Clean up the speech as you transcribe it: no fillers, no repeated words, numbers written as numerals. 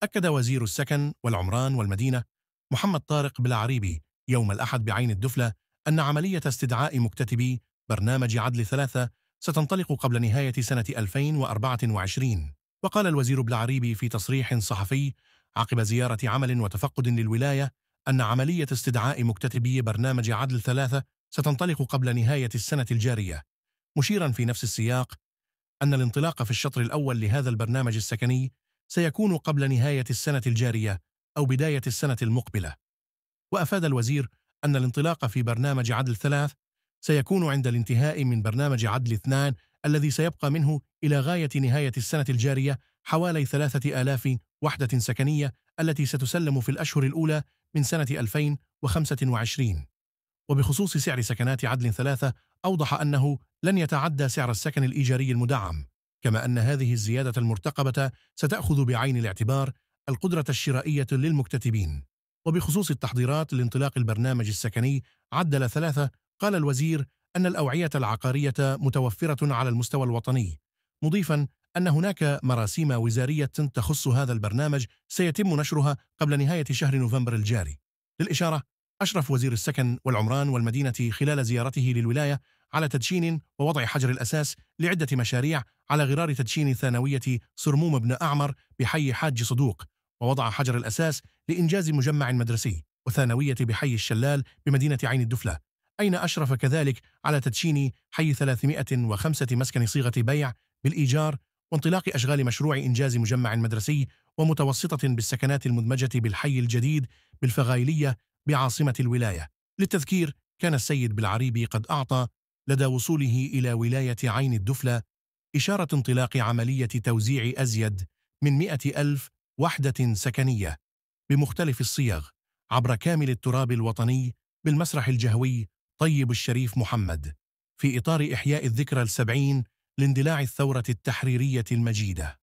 أكد وزير السكن والعمران والمدينة محمد طارق بالعريبي يوم الأحد بعين الدفلة أن عملية استدعاء مكتتبي برنامج عدل ثلاثة ستنطلق قبل نهاية سنة 2024. وقال الوزير بالعريبي في تصريح صحفي عقب زيارة عمل وتفقد للولاية أن عملية استدعاء مكتتبي برنامج عدل ثلاثة ستنطلق قبل نهاية السنة الجارية، مشيرا في نفس السياق أن الانطلاق في الشطر الأول لهذا البرنامج السكني سيكون قبل نهاية السنة الجارية أو بداية السنة المقبلة. وأفاد الوزير أن الانطلاق في برنامج عدل ثلاث سيكون عند الانتهاء من برنامج عدل اثنان الذي سيبقى منه إلى غاية نهاية السنة الجارية حوالي 3000 وحدة سكنية التي ستسلم في الأشهر الأولى من سنة 2025. وبخصوص سعر سكنات عدل ثلاثة أوضح أنه لن يتعدى سعر السكن الإيجاري المدعم، كما أن هذه الزيادة المرتقبة ستأخذ بعين الاعتبار القدرة الشرائية للمكتتبين. وبخصوص التحضيرات لانطلاق البرنامج السكني عدل ثلاثة، قال الوزير أن الأوعية العقارية متوفرة على المستوى الوطني، مضيفا أن هناك مراسيم وزارية تخص هذا البرنامج سيتم نشرها قبل نهاية شهر نوفمبر الجاري. للإشارة، أشرف وزير السكن والعمران والمدينة خلال زيارته للولاية على تدشين ووضع حجر الأساس لعدة مشاريع على غرار تدشين ثانوية صرموم بن أعمر بحي حاج صدوق، ووضع حجر الأساس لإنجاز مجمع مدرسي وثانوية بحي الشلال بمدينة عين الدفلة، أين أشرف كذلك على تدشين حي 305 مسكن صيغة بيع بالإيجار وانطلاق أشغال مشروع إنجاز مجمع مدرسي ومتوسطة بالسكنات المدمجة بالحي الجديد بالفغايلية بعاصمة الولاية. للتذكير، كان السيد بالعريبي قد أعطى لدى وصوله إلى ولاية عين الدفلة إشارة انطلاق عملية توزيع أزيد من 100,000 وحدة سكنية بمختلف الصيغ عبر كامل التراب الوطني بالمسرح الجهوي طيب الشريف محمد، في إطار إحياء الذكرى 70 لاندلاع الثورة التحريرية المجيدة.